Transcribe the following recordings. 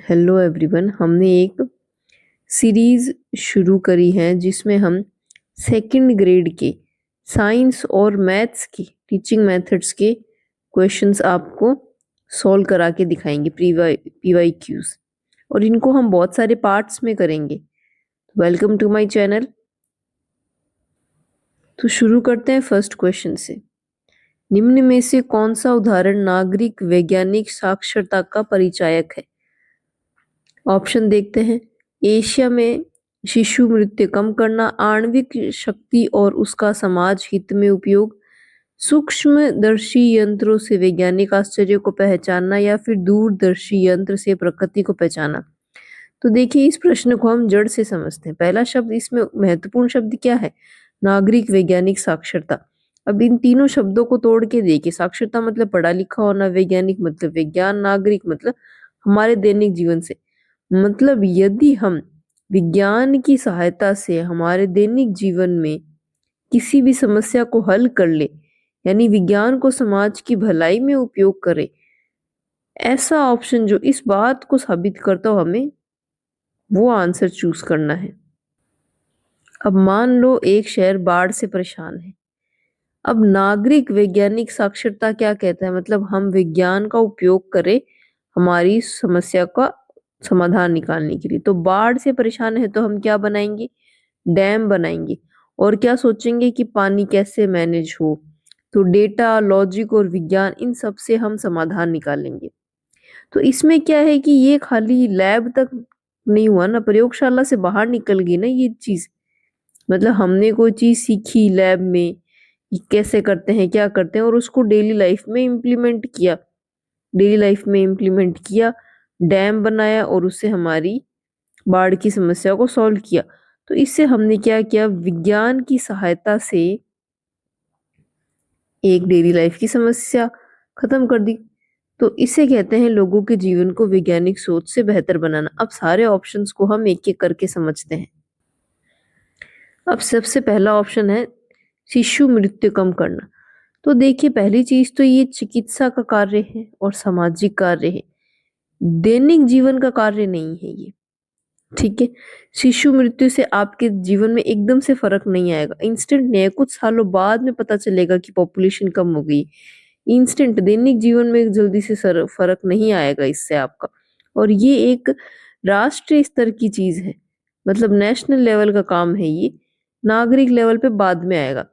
Hello everyone. हमने एक series शुरू करी है जिसमें हम सेकंड ग्रेड के साइंस और मैथ्स की टीचिंग मेथड्स के क्वेश्चंस आपको सॉल्व करा के दिखाएंगे पीवाई क्यूज, और इनको हम बहुत सारे पार्ट्स में करेंगे। Welcome to my channel. तो शुरू करते हैं फर्स्ट क्वेश्चन से। निम्न में से कौन सा उदाहरण नागरिक वैज्ञानिक साक्षरता का परिचायक है? ऑप्शन देखते हैं। एशिया में शिशु मृत्यु कम करना, आणविक शक्ति और उसका समाज हित में उपयोग, सूक्ष्मदर्शी यंत्रों से वैज्ञानिक आश्चर्य को पहचानना, या फिर दूरदर्शी यंत्र से प्रकृति को पहचाना। तो देखिए, इस प्रश्न को हम जड़ से समझते हैं। पहला शब्द इसमें महत्वपूर्ण शब्द क्या है? नागरिक वैज्ञानिक साक्षरता। अब इन तीनों शब्दों को तोड़ के देखिए। साक्षरता मतलब पढ़ा लिखा होना, वैज्ञानिक मतलब विज्ञान, नागरिक मतलब हमारे दैनिक जीवन से, मतलब यदि हम विज्ञान की सहायता से हमारे दैनिक जीवन में किसी भी समस्या को हल कर ले, यानी विज्ञान को समाज की भलाई में उपयोग करे, ऐसा ऑप्शन जो इस बात को साबित करता हो, हमें वो आंसर चूज करना है। अब मान लो एक शहर बाढ़ से परेशान है। अब नागरिक वैज्ञानिक साक्षरता क्या कहता है? मतलब हम विज्ञान का उपयोग करें हमारी समस्या का समाधान निकालने के लिए। तो बाढ़ से परेशान है तो हम क्या बनाएंगे? डैम बनाएंगे। और क्या सोचेंगे कि पानी कैसे मैनेज हो। तो डेटा, लॉजिक और विज्ञान, इन सब से हम समाधान निकालेंगे। तो इसमें क्या है कि ये खाली लैब तक नहीं हुआ ना, प्रयोगशाला से बाहर निकल गई ना ये चीज। मतलब हमने कोई चीज सीखी लैब में कि कैसे करते हैं, क्या करते हैं, और उसको डेली लाइफ में इम्प्लीमेंट किया, डैम बनाया और उससे हमारी बाढ़ की समस्या को सॉल्व किया। तो इससे हमने क्या किया? विज्ञान की सहायता से एक डेली लाइफ की समस्या खत्म कर दी। तो इसे कहते हैं लोगों के जीवन को वैज्ञानिक सोच से बेहतर बनाना। अब सारे ऑप्शंस को हम एक एक करके समझते हैं। अब सबसे पहला ऑप्शन है शिशु मृत्यु कम करना। तो देखिए, पहली चीज तो ये चिकित्सा का कार्य है और सामाजिक कार्य है, दैनिक जीवन का कार्य नहीं है ये। ठीक है, शिशु मृत्यु से आपके जीवन में एकदम से फर्क नहीं आएगा, इंस्टेंट नहीं है। कुछ सालों बाद में पता चलेगा कि पॉपुलेशन कम हो गई। इंस्टेंट दैनिक जीवन में जल्दी से फर्क नहीं आएगा इससे आपका। और ये एक राष्ट्रीय स्तर की चीज है, मतलब नेशनल लेवल का काम है ये, नागरिक लेवल पे बाद में आएगा।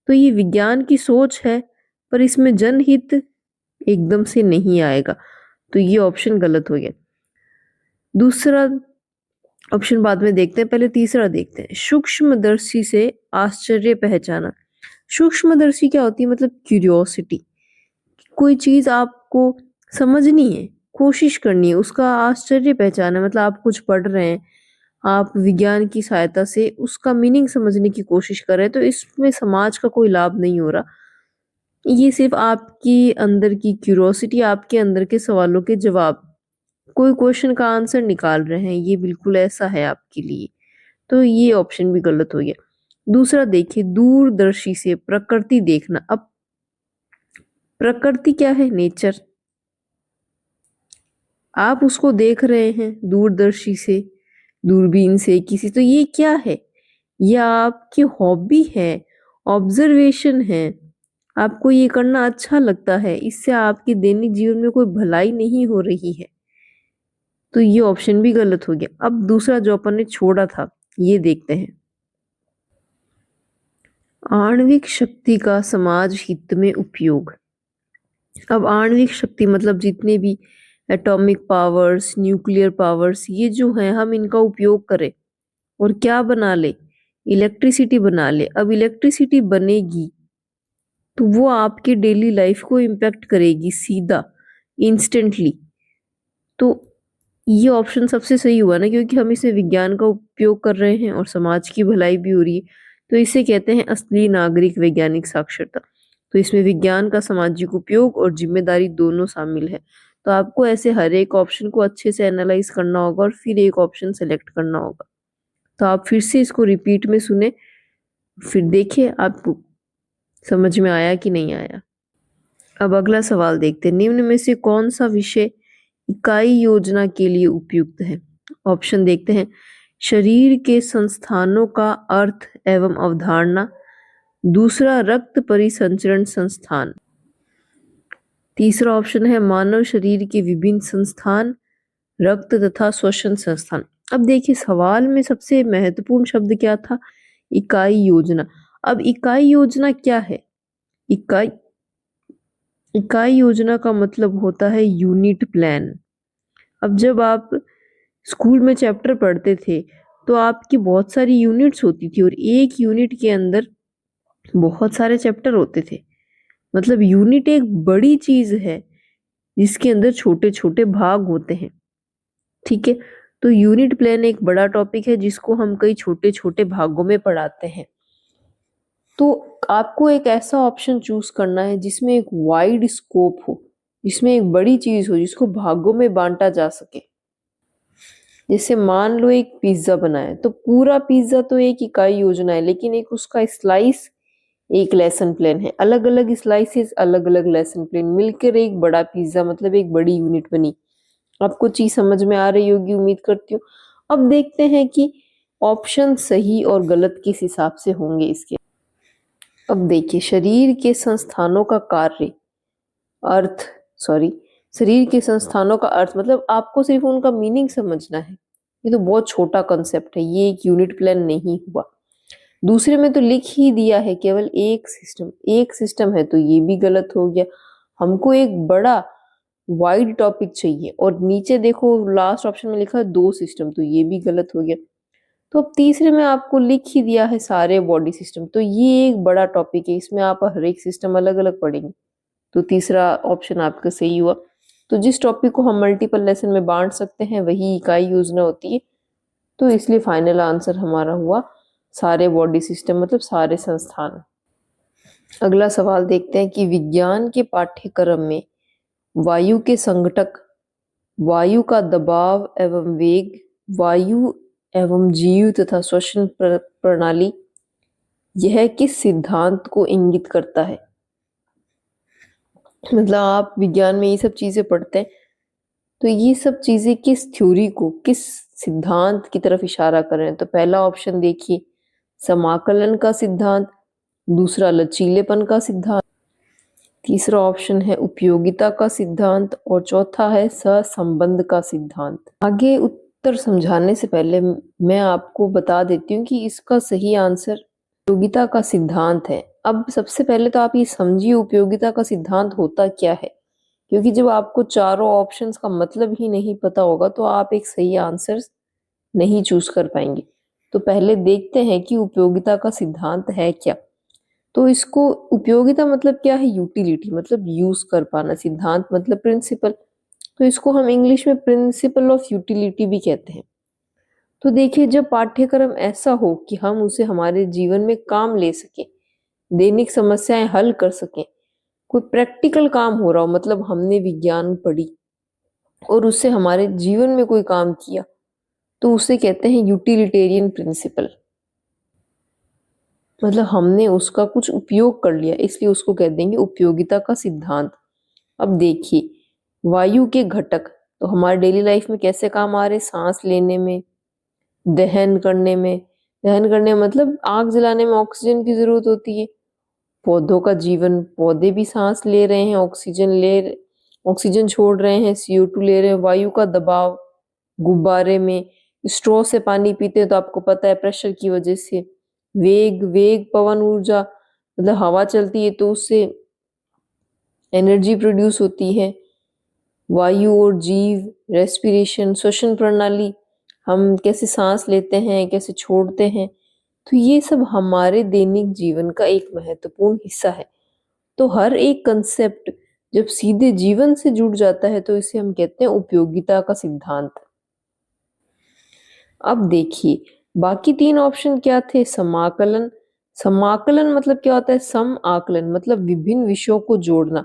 तो ये विज्ञान की सोच है, पर इसमें जनहित एकदम से नहीं आएगा। तो ये ऑप्शन गलत हो गया। दूसरा ऑप्शन बाद में देखते हैं, पहले तीसरा देखते हैं। सूक्ष्मदर्शी से आश्चर्य पहचाना। सूक्ष्मदर्शी क्या होती है? मतलब क्यूरियोसिटी। कोई चीज आपको समझनी है, कोशिश करनी है, उसका आश्चर्य पहचाना। मतलब आप कुछ पढ़ रहे हैं, आप विज्ञान की सहायता से उसका मीनिंग समझने की कोशिश कर रहे हैं, तो इसमें समाज का कोई लाभ नहीं हो रहा। ये सिर्फ आपकी अंदर की क्यूरियोसिटी, आपके अंदर के सवालों के जवाब, कोई क्वेश्चन का आंसर निकाल रहे हैं, ये बिल्कुल ऐसा है आपके लिए। तो ये ऑप्शन भी गलत हो गया। दूसरा देखिए, दूरदर्शी से प्रकृति देखना। अब प्रकृति क्या है? नेचर। आप उसको देख रहे हैं दूरदर्शी से, दूरबीन से किसी, तो ये क्या है? ये आपकी हॉबी है, ऑब्जर्वेशन है, आपको ये करना अच्छा लगता है, इससे आपके दैनिक जीवन में कोई भलाई नहीं हो रही है। तो ये ऑप्शन भी गलत हो गया। अब दूसरा जो अपन ने छोड़ा था, ये देखते हैं। आणविक शक्ति का समाज हित में उपयोग। अब आणविक शक्ति मतलब जितने भी एटॉमिक पावर्स, न्यूक्लियर पावर्स, ये जो है हम इनका उपयोग करें और क्या बना ले? इलेक्ट्रिसिटी बना ले। अब इलेक्ट्रिसिटी बनेगी तो वो आपके डेली लाइफ को इम्पैक्ट करेगी सीधा, इंस्टेंटली। तो ये ऑप्शन सबसे सही हुआ ना, क्योंकि हम इसे विज्ञान का उपयोग कर रहे हैं और समाज की भलाई भी हो रही है। तो इसे कहते हैं असली नागरिक वैज्ञानिक साक्षरता। तो इसमें विज्ञान का सामाजिक उपयोग और जिम्मेदारी दोनों शामिल है। तो आपको ऐसे हर एक ऑप्शन को अच्छे से एनालाइज करना होगा और फिर एक ऑप्शन सेलेक्ट करना होगा। तो आप फिर से इसको रिपीट में सुने, फिर देखिए आपको समझ में आया कि नहीं आया। अब अगला सवाल देखते हैं। निम्न में से कौन सा विषय इकाई योजना के लिए उपयुक्त है? ऑप्शन देखते हैं। शरीर के संस्थानों का अर्थ एवं अवधारणा। दूसरा, रक्त परिसंचरण संस्थान। तीसरा ऑप्शन है मानव शरीर के विभिन्न संस्थान, रक्त तथा श्वसन संस्थान। अब देखिए सवाल में सबसे महत्वपूर्ण शब्द क्या था? इकाई योजना। अब इकाई योजना क्या है? इकाई इकाई योजना का मतलब होता है यूनिट प्लान। अब जब आप स्कूल में चैप्टर पढ़ते थे तो आपकी बहुत सारी यूनिट्स होती थी और एक यूनिट के अंदर बहुत सारे चैप्टर होते थे। मतलब यूनिट एक बड़ी चीज है जिसके अंदर छोटे छोटे भाग होते हैं। ठीक है, तो यूनिट प्लान एक बड़ा टॉपिक है जिसको हम कई छोटे छोटे भागों में पढ़ाते हैं। तो आपको एक ऐसा ऑप्शन चूज करना है जिसमें एक वाइड स्कोप हो, जिसमें एक बड़ी चीज हो जिसको भागों में बांटा जा सके। जैसे मान लो एक पिज्जा बनाया तो पूरा पिज्जा तो एक इकाई योजना है, लेकिन एक उसका स्लाइस एक लेसन प्लान है। अलग अलग स्लाइसेस अलग अलग लेसन प्लान मिलकर एक बड़ा पिज्जा मतलब एक बड़ी यूनिट बनी। आपको चीज समझ में आ रही होगी उम्मीद करती हूँ। अब देखते हैं कि ऑप्शन सही और गलत किस हिसाब से होंगे इसके। अब देखिए शरीर के संस्थानों का कार्य अर्थ शरीर के संस्थानों का अर्थ मतलब आपको सिर्फ उनका मीनिंग समझना है। ये तो बहुत छोटा कंसेप्ट है, ये एक यूनिट प्लान नहीं हुआ। दूसरे में तो लिख ही दिया है केवल एक सिस्टम है, तो ये भी गलत हो गया। हमको एक बड़ा वाइड टॉपिक चाहिए और नीचे देखो लास्ट ऑप्शन में लिखा है 2 सिस्टम, तो ये भी गलत हो गया। तो अब तीसरे में आपको लिख ही दिया है सारे बॉडी सिस्टम, तो ये एक बड़ा टॉपिक है, इसमें आप हर एक सिस्टम अलग अलग पढ़ेंगे। तो तीसरा ऑप्शन आपका सही हुआ। तो जिस टॉपिक को हम मल्टीपल लेसन में बांट सकते हैं वही इकाई योजना होती है। तो इसलिए फाइनल आंसर हमारा हुआ सारे बॉडी सिस्टम मतलब सारे संस्थान। अगला सवाल देखते हैं कि विज्ञान के पाठ्यक्रम में वायु के संघटक, वायु का दबाव एवं वेग, वायु एवं जीव तथा श्वसन प्रणाली, यह किस सिद्धांत को इंगित करता है? मतलब आप विज्ञान में ये सब चीजें पढ़ते हैं तो ये सब चीजें किस थ्योरी को, किस सिद्धांत की तरफ इशारा कर रहे हैं? तो पहला ऑप्शन देखिए समाकलन का सिद्धांत, दूसरा लचीलेपन का सिद्धांत, तीसरा ऑप्शन है उपयोगिता का सिद्धांत और चौथा है सहसंबंध का सिद्धांत। आगे उत्तर समझाने से पहले मैं आपको बता देती हूँ कि इसका सही आंसर उपयोगिता का सिद्धांत है। अब सबसे पहले तो आप ये समझिए उपयोगिता का सिद्धांत होता क्या है, क्योंकि जब आपको चारों ऑप्शंस का मतलब ही नहीं पता होगा तो आप एक सही आंसर नहीं चूज कर पाएंगे। तो पहले देखते हैं कि उपयोगिता का सिद्धांत है क्या। तो इसको उपयोगिता मतलब क्या है? यूटिलिटी मतलब यूज कर पाना, सिद्धांत मतलब प्रिंसिपल, तो इसको हम इंग्लिश में प्रिंसिपल ऑफ यूटिलिटी भी कहते हैं। तो देखिए जब पाठ्यक्रम ऐसा हो कि हम उसे हमारे जीवन में काम ले सके, दैनिक समस्याएं हल कर सके, कोई प्रैक्टिकल काम हो रहा हो, मतलब हमने विज्ञान पढ़ी और उससे हमारे जीवन में कोई काम किया, तो उसे कहते हैं यूटिलिटेरियन प्रिंसिपल। मतलब हमने उसका कुछ उपयोग कर लिया, इसलिए उसको कह देंगे उपयोगिता का सिद्धांत। अब देखिए वायु के घटक तो हमारे डेली लाइफ में कैसे काम आ रहे? सांस लेने में, दहन करने में, मतलब आग जलाने में ऑक्सीजन की जरूरत होती है। पौधों का जीवन, पौधे भी सांस ले रहे हैं, ऑक्सीजन छोड़ रहे हैं, CO2 ले रहे हैं। वायु का दबाव, गुब्बारे में स्ट्रॉ से पानी पीते हैं तो आपको पता है प्रेशर की वजह से। वेग पवन ऊर्जा मतलब हवा चलती है तो उससे एनर्जी प्रोड्यूस होती है। वायु और जीव, रेस्पिरेशन, श्वसन प्रणाली, हम कैसे सांस लेते हैं, कैसे छोड़ते हैं, तो ये सब हमारे दैनिक जीवन का एक महत्वपूर्ण हिस्सा है। तो हर एक कंसेप्ट जब सीधे जीवन से जुड़ जाता है तो इसे हम कहते हैं उपयोगिता का सिद्धांत। अब देखिए बाकी 3 ऑप्शन क्या थे? समाकलन मतलब क्या होता है? सम आकलन मतलब विभिन्न विषयों को जोड़ना,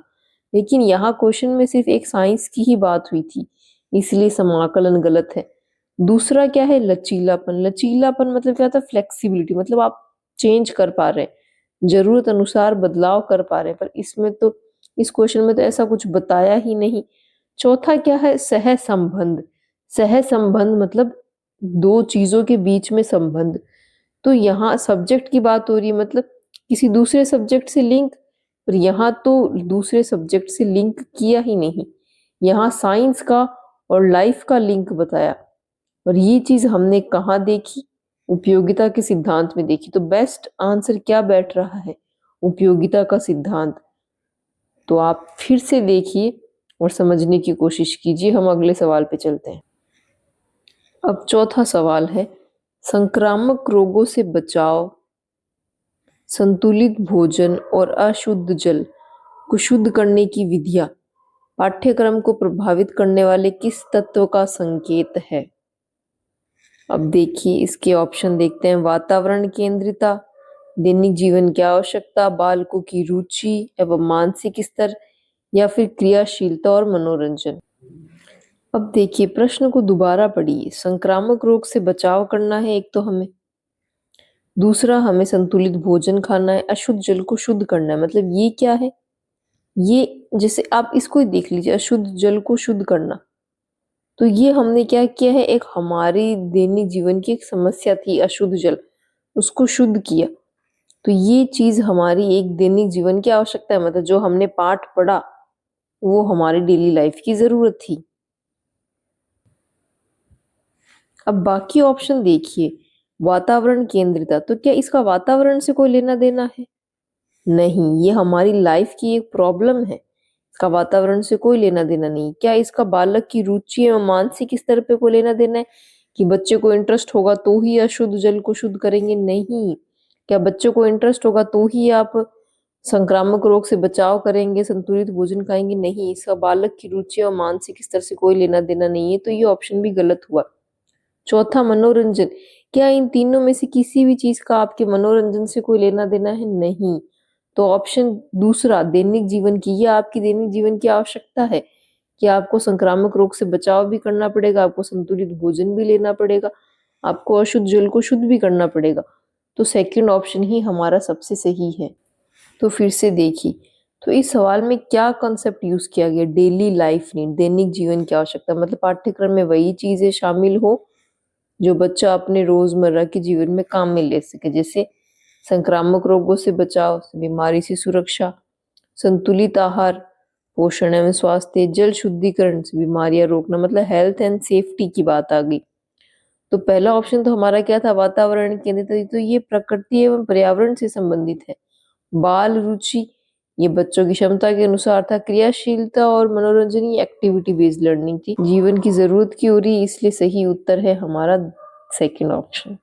लेकिन यहाँ क्वेश्चन में सिर्फ एक साइंस की ही बात हुई थी, इसलिए समाकलन गलत है। दूसरा क्या है? लचीलापन मतलब क्या होता है? फ्लेक्सिबिलिटी मतलब आप चेंज कर पा रहे हैं, जरूरत अनुसार बदलाव कर पा रहे हैं, पर इसमें तो इस क्वेश्चन में तो ऐसा कुछ बताया ही नहीं। चौथा क्या है, सह संबंध। सह संबंध मतलब दो चीजों के बीच में संबंध। तो यहाँ सब्जेक्ट की बात हो रही है, मतलब किसी दूसरे सब्जेक्ट से लिंक, पर यहाँ तो दूसरे सब्जेक्ट से लिंक किया ही नहीं, यहाँ साइंस का और लाइफ का लिंक बताया। और ये चीज हमने कहाँ देखी, उपयोगिता के सिद्धांत में देखी। तो बेस्ट आंसर क्या बैठ रहा है, उपयोगिता का सिद्धांत। तो आप फिर से देखिए और समझने की कोशिश कीजिए। हम अगले सवाल पे चलते हैं। अब चौथा सवाल है, संक्रामक रोगों से बचाव, संतुलित भोजन और अशुद्ध जल को शुद्ध करने की विधियां पाठ्यक्रम को प्रभावित करने वाले किस तत्व का संकेत है? अब देखिए इसके ऑप्शन देखते हैं। वातावरण केंद्रिता, दैनिक जीवन की आवश्यकता, बालकों की रुचि एवं मानसिक स्तर, या फिर क्रियाशीलता और मनोरंजन। अब देखिए प्रश्न को दोबारा पढ़िए। संक्रामक रोग से बचाव करना है एक तो हमें, दूसरा हमें संतुलित भोजन खाना है, अशुद्ध जल को शुद्ध करना है। मतलब ये क्या है, ये जैसे आप इसको ही देख लीजिए, अशुद्ध जल को शुद्ध करना। तो ये हमने क्या किया है, एक हमारी दैनिक जीवन की एक समस्या थी अशुद्ध जल, उसको शुद्ध किया। तो ये चीज हमारी एक दैनिक जीवन की आवश्यकता है, मतलब जो हमने पाठ पढ़ा वो हमारी डेली लाइफ की जरूरत थी। अब बाकी ऑप्शन देखिए। वातावरण केंद्रिता, तो क्या इसका वातावरण से कोई लेना देना है? नहीं, ये हमारी लाइफ की एक प्रॉब्लम है, इसका वातावरण से कोई लेना देना नहीं। क्या इसका बालक की रुचि एवं मानसिक स्तर पे कोई लेना देना है, कि बच्चे को इंटरेस्ट होगा तो ही अशुद्ध जल को शुद्ध करेंगे? नहीं। क्या बच्चे को इंटरेस्ट होगा तो ही आप संक्रामक रोग से बचाव करेंगे, संतुलित भोजन खाएंगे? नहीं, इसका बालक की रुचि और मानसिक स्तर से कोई लेना देना नहीं है। तो ये ऑप्शन भी गलत हुआ। चौथा मनोरंजन, क्या इन तीनों में से किसी भी चीज का आपके मनोरंजन से कोई लेना देना है? नहीं। तो ऑप्शन दूसरा दैनिक जीवन की, ये आपकी दैनिक जीवन की आवश्यकता है कि आपको संक्रामक रोग से बचाव भी करना पड़ेगा, आपको संतुलित भोजन भी लेना पड़ेगा, आपको अशुद्ध जल को शुद्ध भी करना पड़ेगा। तो सेकंड ऑप्शन ही हमारा सबसे सही है। तो फिर से देखिए, तो इस सवाल में क्या कॉन्सेप्ट यूज किया गया, डेली लाइफ नीड, दैनिक जीवन की आवश्यकता। मतलब पाठ्यक्रम में वही चीजें शामिल हो जो बच्चा अपने रोजमर्रा के जीवन में काम में ले सके, जैसे संक्रामक रोगों से बचाव, बीमारी से सुरक्षा, संतुलित आहार, पोषण एवं स्वास्थ्य, जल शुद्धिकरण से बीमारियां रोकना। मतलब हेल्थ एंड सेफ्टी की बात आ गई। तो पहला ऑप्शन तो हमारा क्या था, वातावरण केंद्रित, तो ये प्रकृति एवं पर्यावरण से संबंधित है। बाल रुचि, ये बच्चों की क्षमता के अनुसार था। क्रियाशीलता और मनोरंजन, ये एक्टिविटी बेस्ड लर्निंग थी, जीवन की जरूरत की हो रही, इसलिए सही उत्तर है हमारा सेकंड ऑप्शन।